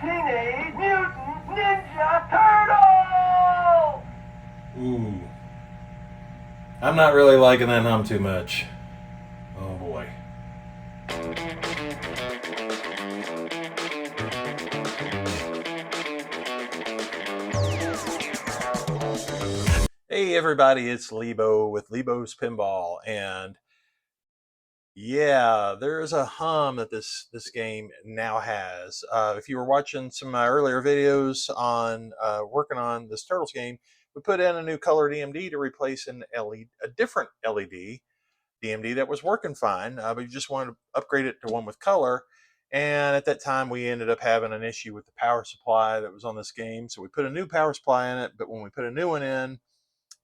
Teenage Mutant Ninja Turtles! Ooh. I'm not really liking that hum too much. Oh boy. Hey everybody, it's Lebo with Lebo's Pinball, and yeah, there's a hum that this game now has. If you were watching some of my earlier videos on working on this Turtles game, we put in a new color DMD to replace a different LED DMD that was working fine, but you just wanted to upgrade it to one with color. And at that time, we ended up having an issue with the power supply that was on this game, so we put a new power supply in it. But when we put a new one in,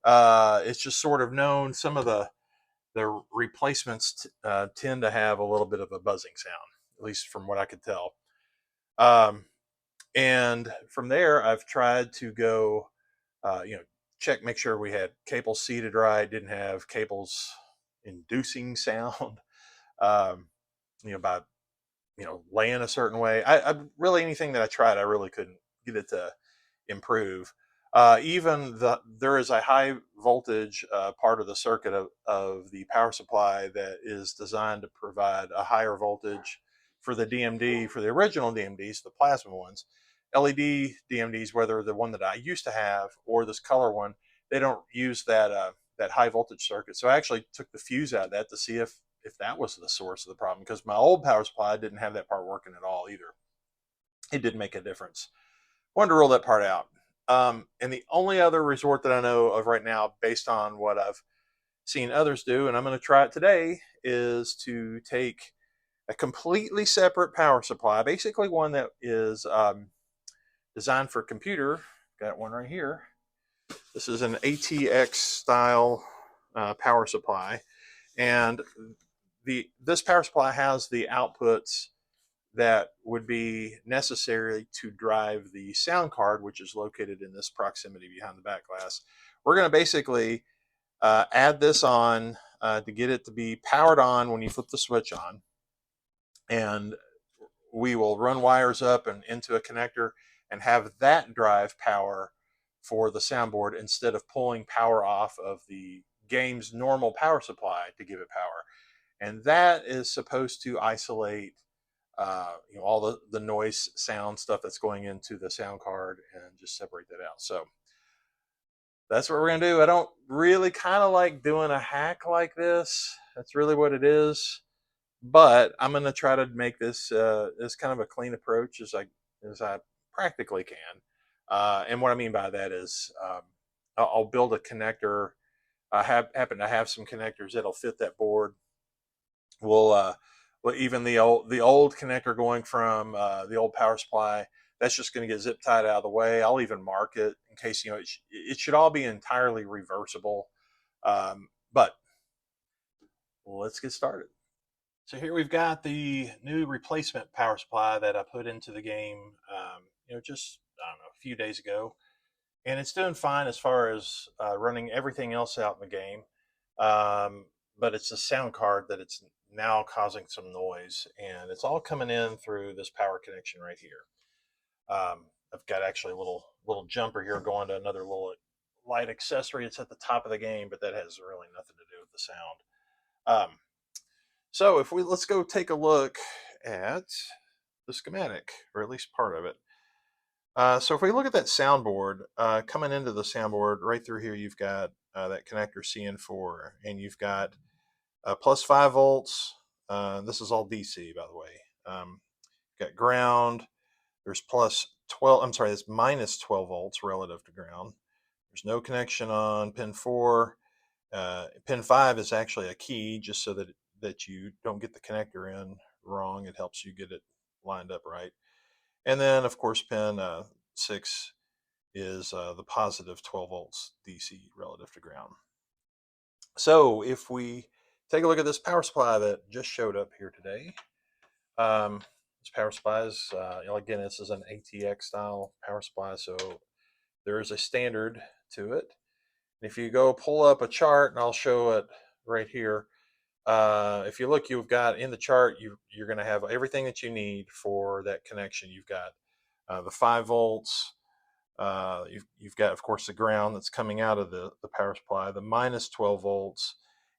it's just sort of known some of the replacements tend to have a little bit of a buzzing sound, at least from what I could tell. Um, and from there, I've tried to go, check, make sure we had cables seated right, didn't have cables inducing sound, um, by laying a certain way. I really anything that I tried, I really couldn't get it to improve. There is a high voltage part of the circuit of the power supply that is designed to provide a higher voltage for the DMD, for the original DMDs, the plasma ones. LED DMDs, whether the one that I used to have or this color one, they don't use that high voltage circuit. So I actually took the fuse out of that to see if that was the source of the problem, because my old power supply didn't have that part working at all either. It did make a difference. Wanted to rule that part out. And the only other resort that I know of right now, based on what I've seen others do, and I'm going to try it today, is to take a completely separate power supply, basically one that is designed for computer. Got one right here. This is an ATX style power supply, and this power supply has the outputs that would be necessary to drive the sound card, which is located in this proximity behind the back glass. We're going to basically add this on to get it to be powered on when you flip the switch on. And we will run wires up and into a connector and have that drive power for the soundboard instead of pulling power off of the game's normal power supply to give it power. And that is supposed to isolate all the noise sound stuff that's going into the sound card and just separate that out. So that's what we're going to do. I don't really kind of like doing a hack like this. That's really what it is. But I'm going to try to make this as kind of a clean approach as I practically can. And what I mean by that is I'll build a connector. Happen to have some connectors that'll fit that board. Well, even the old connector going from the old power supply, that's just going to get zip tied out of the way. I'll even mark it in case it should all be entirely reversible. But let's get started. So here we've got the new replacement power supply that I put into the game, just I don't know, a few days ago, and it's doing fine as far as running everything else out in the game. But it's the sound card that it's now causing some noise, and it's all coming in through this power connection right here. I've got actually a little jumper here going to another little light accessory. It's at the top of the game, but that has really nothing to do with the sound. So let's go take a look at the schematic, or at least part of it. So if we look at that soundboard, coming into the soundboard right through here, you've got that connector CN4, and you've got plus 5 volts. This is all DC, by the way. Got ground. There's plus 12. I'm sorry, that's minus 12 volts relative to ground. There's no connection on pin 4. Pin 5 is actually a key, just so that you don't get the connector in wrong. It helps you get it lined up right. And then, of course, pin 6 is the positive 12 volts DC relative to ground. So if we take a look at this power supply that just showed up here today, this power supply is, again, this is an ATX style power supply, so there is a standard to it. And if you go pull up a chart, and I'll show it right here, if you look, you've got in the chart, you're going to have everything that you need for that connection. You've got the 5 volts. You've got, of course, the ground that's coming out of the power supply, the minus 12 volts,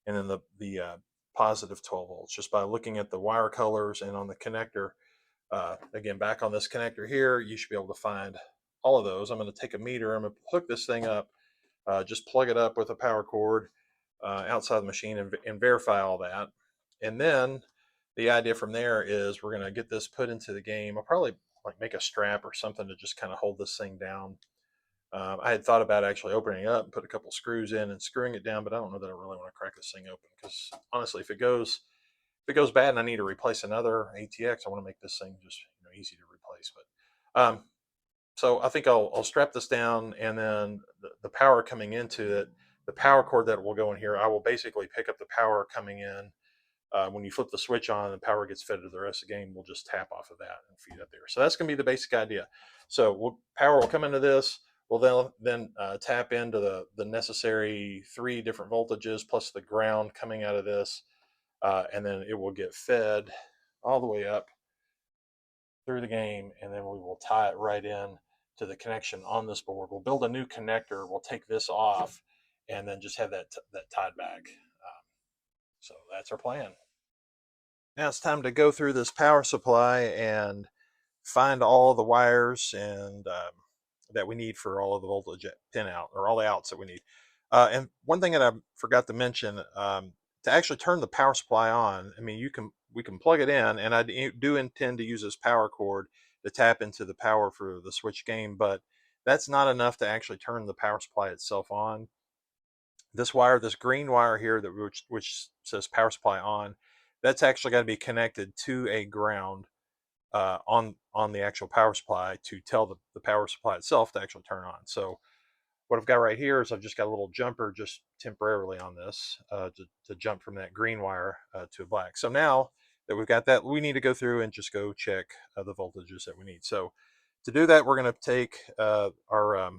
and then the positive 12 volts. Just by looking at the wire colors and on the connector, again, back on this connector here, you should be able to find all of those. I'm going to take a meter. I'm going to hook this thing up, just plug it up with a power cord outside the machine and verify all that. And then the idea from there is we're going to get this put into the game. I'll probably like make a strap or something to just kind of hold this thing down. I had thought about actually opening it up and put a couple screws in and screwing it down, but I don't know that I really want to crack this thing open because honestly, if it goes bad and I need to replace another ATX, I want to make this thing just easy to replace. But so I think I'll strap this down, and then the power coming into it, the power cord that will go in here, I will basically pick up the power coming in. When you flip the switch on, the power gets fed to the rest of the game. We'll just tap off of that and feed up there. So that's going to be the basic idea. So power will come into this. We'll then tap into the necessary 3 different voltages plus the ground coming out of this, and then it will get fed all the way up through the game, and then we will tie it right in to the connection on this board. We'll build a new connector. We'll take this off, and then just have that tied back. So that's our plan. Now it's time to go through this power supply and find all the wires and that we need for all of the voltage pin out, or all the outs that we need. And one thing that I forgot to mention, to actually turn the power supply on, I mean, we can plug it in, and I do intend to use this power cord to tap into the power for the Switch game, but that's not enough to actually turn the power supply itself on. This wire, this green wire here, which says power supply on, that's actually got to be connected to a ground on the actual power supply to tell the power supply itself to actually turn on. So what I've got right here is I've just got a little jumper just temporarily on this to jump from that green wire to a black. So now that we've got that, we need to go through and just go check the voltages that we need. So to do that, we're going to take our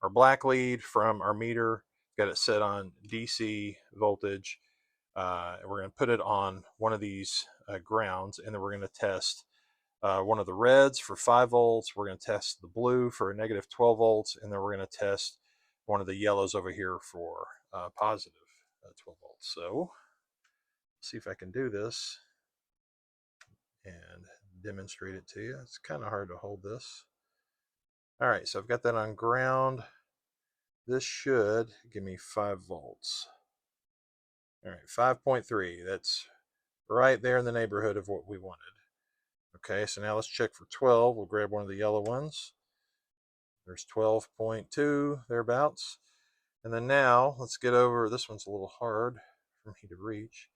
black lead from our meter, got it set on DC voltage. We're going to put it on one of these grounds, and then we're going to test one of the reds for 5 volts. We're going to test the blue for a negative 12 volts, and then we're going to test one of the yellows over here for positive 12 volts. So let's see if I can do this and demonstrate it to you. It's kind of hard to hold this. All right, so I've got that on ground. This should give me 5 volts. All right, 5.3. That's right there in the neighborhood of what we wanted. Okay, so now let's check for 12. We'll grab one of the yellow ones. There's 12.2, thereabouts. And then now, let's get over, this one's a little hard for me to reach.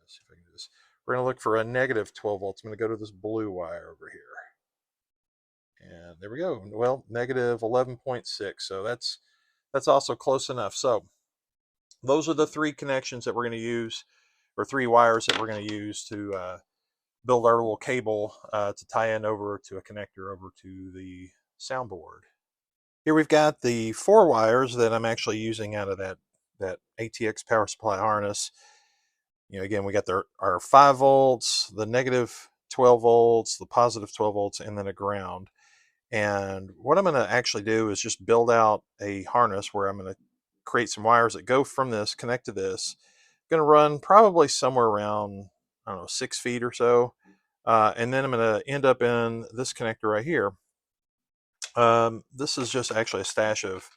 Let's see if I can do this. We're going to look for a negative 12 volts. I'm going to go to this blue wire over here. And there we go. Well, negative 11.6. So that's also close enough. So those are the 3 connections that we're going to use, or 3 wires that we're going to use to build our little cable to tie in over to a connector over to the soundboard. Here we've got the 4 wires that I'm actually using out of that ATX power supply harness. Again, we got our 5 volts, the negative 12 volts, the positive 12 volts, and then a ground. And what I'm going to actually do is just build out a harness where I'm going to create some wires that go from this, connect to this. I'm going to run probably somewhere around, I don't know, 6 feet or so. And then I'm going to end up in this connector right here. This is just actually a stash of,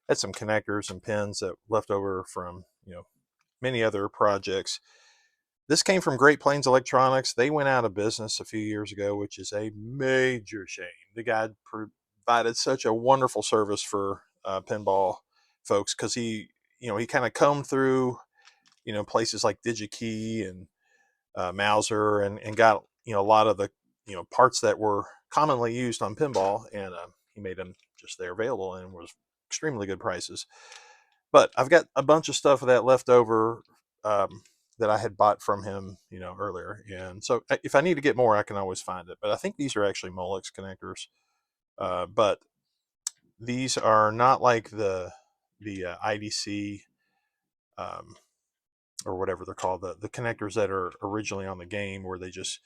had some connectors and pins that left over from, many other projects. This came from Great Plains Electronics. They went out of business a few years ago, which is a major shame. The guy provided such a wonderful service for pinball folks, because he kind of combed through, places like DigiKey and Mauser, and got a lot of the parts that were commonly used on pinball, and he made them just there available, and was extremely good prices. But I've got a bunch of stuff of that left over that I had bought from him earlier, and so if I need to get more, I can always find it. But I think these are actually Molex connectors, but these are not like the IDC or whatever they're called, the connectors that are originally on the game, where they just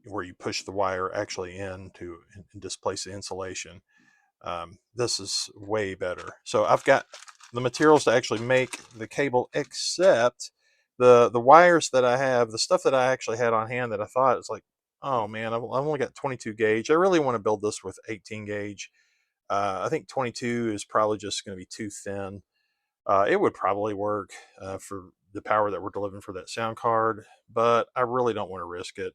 where you push the wire actually in to and displace the insulation. This is way better. So I've got the materials to actually make the cable, except the wires that I have, the stuff that I actually had on hand that I thought it's like, oh man, I've only got 22 gauge. I really want to build this with 18 gauge. I think 22 is probably just going to be too thin. It would probably work for the power that we're delivering for that sound card, but I really don't want to risk it.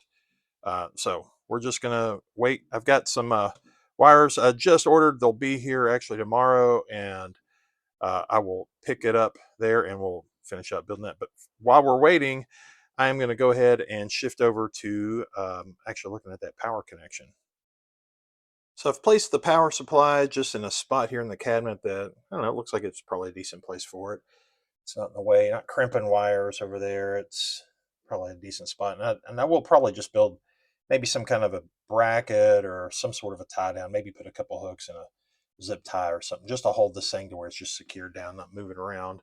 So we're just gonna wait. I've got some wires I just ordered. They'll be here actually tomorrow, and I will pick it up there and we'll finish up building that. But while we're waiting, I am going to go ahead and shift over to actually looking at that power connection. So I've placed the power supply just in a spot here in the cabinet that, I don't know, it looks like it's probably a decent place for it. It's not in the way, not crimping wires over there. It's probably a decent spot. And I will probably just build maybe some kind of a bracket or some sort of a tie down, maybe put a couple hooks in a zip tie or something just to hold this thing to where it's just secured down, not moving around.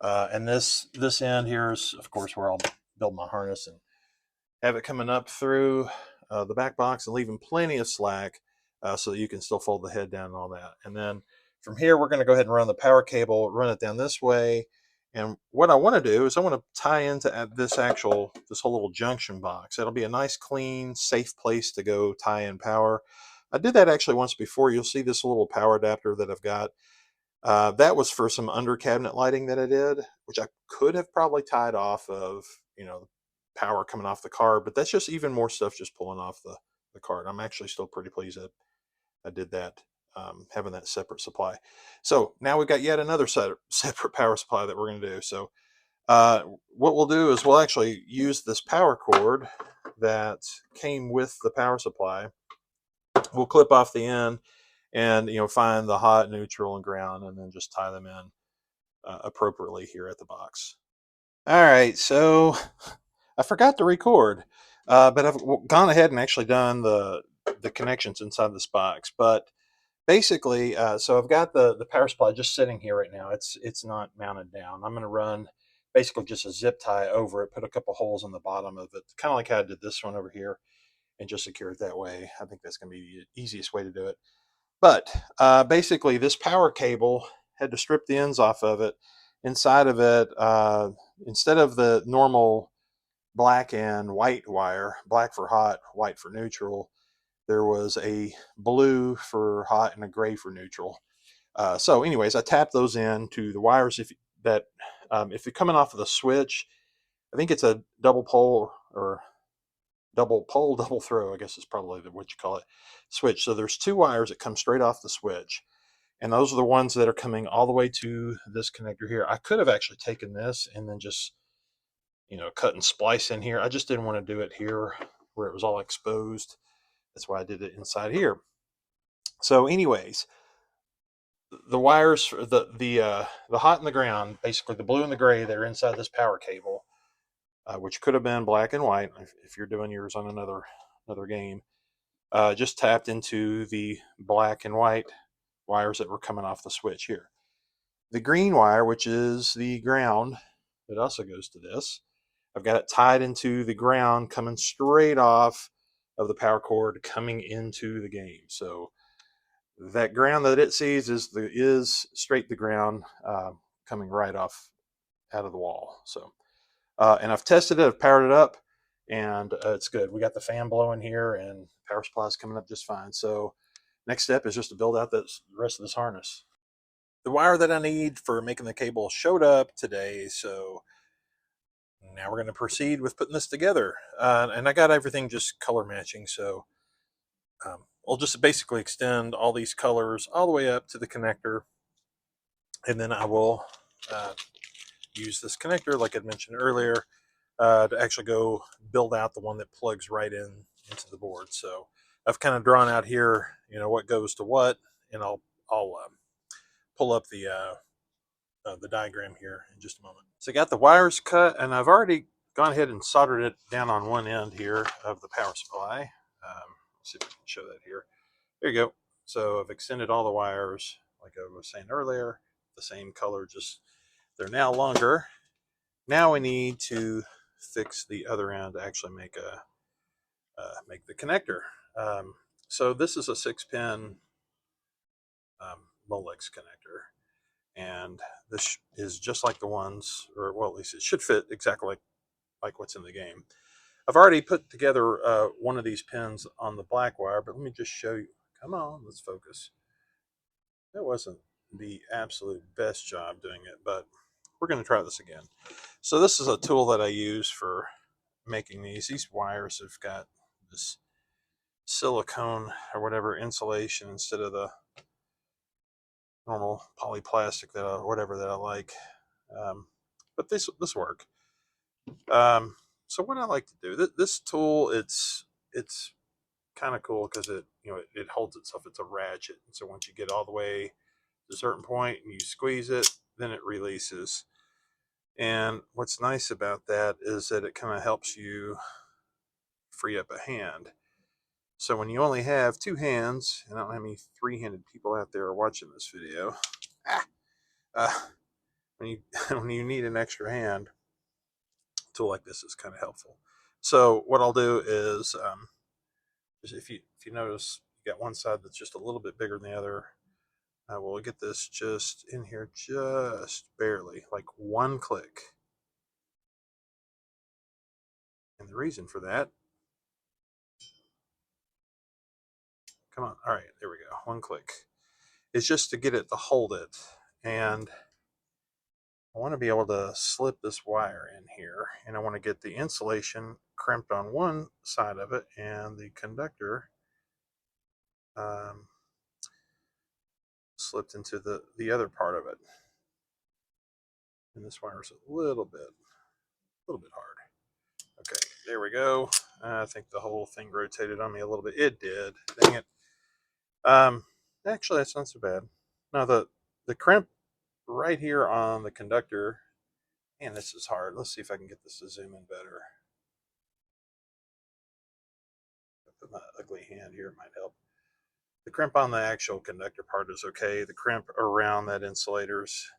And this end here is, of course, where I'll build my harness and have it coming up through the back box and leaving plenty of slack so that you can still fold the head down and all that. And then from here, we're going to go ahead and run the power cable, run it down this way. And what I want to do is I want to tie into this whole little junction box. It'll be a nice, clean, safe place to go tie in power. I did that actually once before. You'll see this little power adapter that I've got. That was for some under cabinet lighting that I did, which I could have probably tied off of, power coming off the card, but that's just even more stuff just pulling off the card. I'm actually still pretty pleased that I did that, having that separate supply. So now we've got yet another separate power supply that we're going to do. So what we'll do is we'll actually use this power cord that came with the power supply. We'll clip off the end and find the hot, neutral, and ground, and then just tie them in appropriately here at the box. All right, so I forgot to record, but I've gone ahead and actually done the connections inside this box. But basically, so I've got the power supply just sitting here right now. It's not mounted down. I'm going to run basically just a zip tie over it, put a couple holes in the bottom of it, kind of like how I did this one over here, and just secure it that way. I think that's going to be the easiest way to do it. But basically, this power cable had to strip the ends off of it. Inside of it, instead of the normal black and white wire, black for hot, white for neutral, there was a blue for hot and a gray for neutral. So, anyways, I tapped those in to the wires. If you're coming off of the switch, I think it's a double pole or double pole, double throw, I guess is probably what you call it, switch. So there's two wires that come straight off the switch. And those are the ones that are coming all the way to this connector here. I could have actually taken this and then just, cut and splice in here. I just didn't want to do it here where it was all exposed. That's why I did it inside here. So anyways, the wires, the hot and the ground, basically the blue and the gray that are inside this power cable, which could have been black and white if you're doing yours on another game, just tapped into the black and white wires that were coming off the switch here. The green wire, which is the ground that also goes to this, I've got it tied into the ground coming straight off of the power cord coming into the game. So that ground that it sees is straight the ground coming right off out of the wall. So and I've tested it, I've powered it up, and it's good. We got the fan blowing here, and power supply is coming up just fine. So next step is just to build out the rest of this harness. The wire that I need for making the cable showed up today, so now we're going to proceed with putting this together. And I got everything just color matching, so I'll just basically extend all these colors all the way up to the connector, and then I will use this connector, like I mentioned earlier, to actually go build out the one that plugs right into the board. So I've kind of drawn out here, what goes to what, and I'll pull up the diagram here in just a moment. So I got the wires cut, and I've already gone ahead and soldered it down on one end here of the power supply. Let's see if I can show that here. There you go. So I've extended all the wires, like I was saying earlier, the same color, just they're now longer. Now we need to fix the other end to actually make make the connector. So this is a 6-pin Molex connector, and this is just like the ones, or well, at least it should fit exactly like what's in the game. I've already put together one of these pins on the black wire, but let me just show you. Come on, let's focus. That wasn't the absolute best job doing it, but we're going to try this again. So this is a tool that I use for making these. These wires have got this silicone or whatever insulation instead of the normal polyplastic whatever that I like. But this work. So what I like to do, this tool, it's kind of cool because it holds itself. It's a ratchet, and so once you get all the way to a certain point and you squeeze it, then it releases. And what's nice about that is that it kind of helps you free up a hand. So when you only have two hands, and I don't have any three-handed people out there watching this video, when you when you need an extra hand, a tool like this is kind of helpful. So what I'll do is, if you notice, you got one side that's just a little bit bigger than the other. I will get this just in here, just barely, like one click. And the reason for that, come on, all right, there we go, one click, is just to get it to hold it. And I want to be able to slip this wire in here, and I want to get the insulation crimped on one side of it and the conductor slipped into the other part of it. And this wire is a little bit hard. Okay, there we go. I think the whole thing rotated on me a little bit. It did. Dang it. Actually, that's not so bad. Now the crimp right here on the conductor, man, this is hard. Let's see if I can get this to zoom in better. Put my ugly hand here, it might help. The crimp on the actual conductor part is okay. The crimp around that insulator's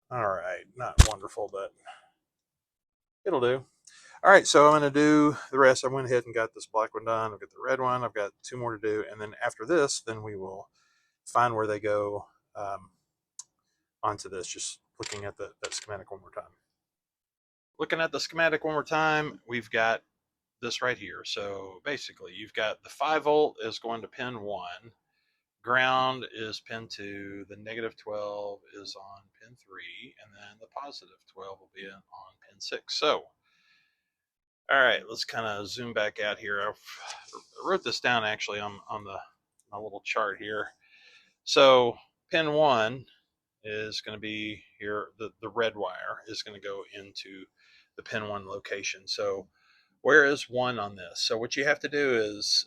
all right. Not wonderful, but it'll do. All right, so I'm going to do the rest. I went ahead and got this black one done. I've got the red one. I've got two more to do. And then after this, then we will find where they go onto this, just looking at that schematic one more time. Looking at the schematic one more time, we've got this right here. So basically, you've got the 5-volt is going to pin 1. Ground is pin 2. The negative 12 is on pin 3. And then the positive 12 will be on pin 6. So all right, let's kind of zoom back out here. I wrote this down actually on my little chart here. So pin 1 is going to be here. The red wire is going to go into the pin 1 location. So where is 1 on this? So what you have to do is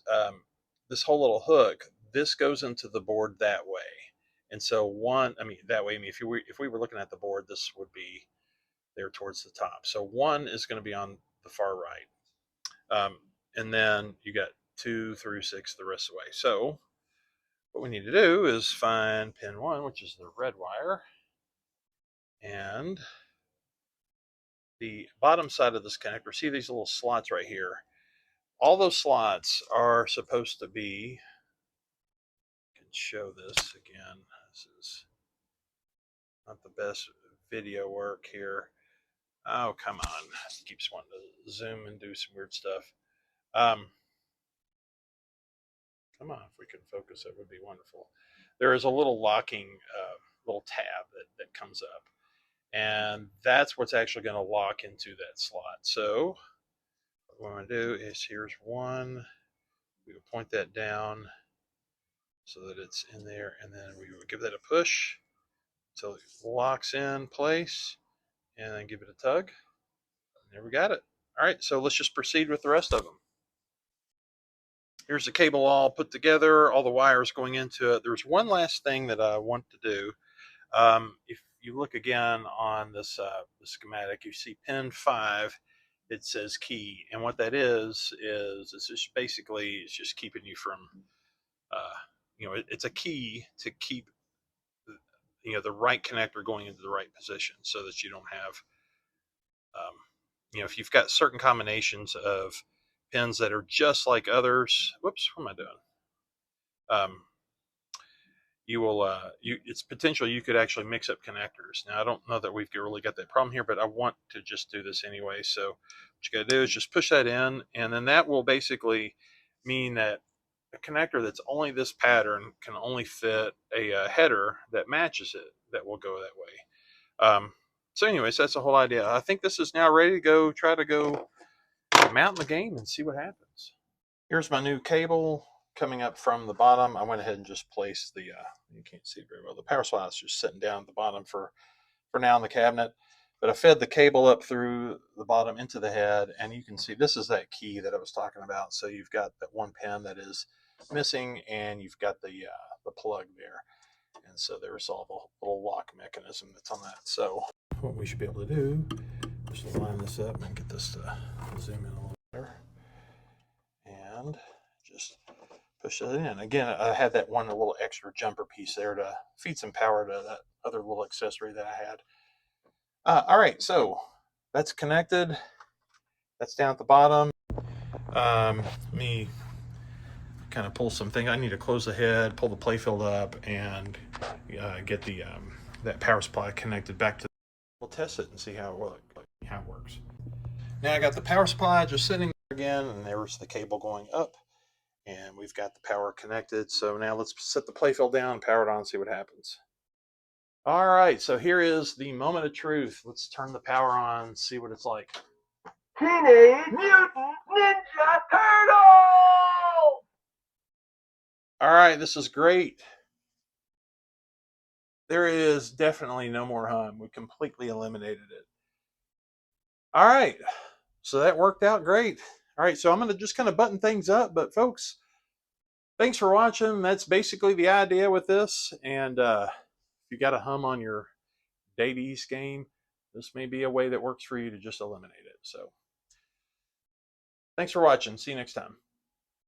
this whole little hook, this goes into the board that way. And so 1, I mean, that way, I mean, if we were looking at the board, this would be there towards the top. So 1 is going to be on the far right. And then you got 2 through 6 the rest of the way. So what we need to do is find pin 1, which is the red wire, and the bottom side of this connector. See these little slots right here? All those slots are supposed to be, I can show this again. This is not the best video work here. Oh, come on. It keeps wanting to zoom and do some weird stuff. Come on, if we can focus, that would be wonderful. There is a little locking little tab that comes up, and that's what's actually going to lock into that slot. So what we're going to do is, here's 1. We will point that down so that it's in there, and then we will give that a push until it locks in place, and then give it a tug. And there we got it. All right, so let's just proceed with the rest of them. Here's the cable all put together, all the wires going into it. There's one last thing that I want to do. If you look again on this the schematic, you see pin 5. It says key, and what that is it's just basically it's just keeping you from, it's a key to keep the right connector going into the right position, so that you don't have, if you've got certain combinations of pins that are just like others. Whoops, what am I doing? It's potential you could actually mix up connectors. Now I don't know that we've really got that problem here, but I want to just do this anyway. So what you got to do is just push that in, and then that will basically mean that a connector that's only this pattern can only fit a header that matches it, that will go that way. So anyways, that's the whole idea. I think this is now ready to go, try to go mount the game and see what happens. Here's my new cable coming up from the bottom. I went ahead and just placed the, you can't see it very well, the power supply is just sitting down at the bottom for now in the cabinet. But I fed the cable up through the bottom into the head, and you can see this is that key that I was talking about. So you've got that one pin that is missing, and you've got the plug there. And so there's all the little lock mechanism that's on that. So what we should be able to do is just line this up and get this to zoom in a little better. And just push it in. Again, I had that one little extra jumper piece there to feed some power to that other little accessory that I had. All right, so that's connected. That's down at the bottom. Let me kind of pull some things. I need to close the head, pull the playfield up, and get the that power supply connected back to. We'll test it and see how it works. Now I got the power supply just sitting there again, and there's the cable going up, and we've got the power connected. So now let's set the playfield down, power it on, and see what happens. All right, so here is the moment of truth. Let's turn the power on, see what it's like. Teenage Mutant Ninja Turtle! All right, this is great. There is definitely no more hum. We completely eliminated it. All right, so that worked out great. All right, so I'm going to just kind of button things up, but folks, thanks for watching. That's basically the idea with this. And if you got a hum on your Date East game, this may be a way that works for you to just eliminate it. So thanks for watching. See you next time.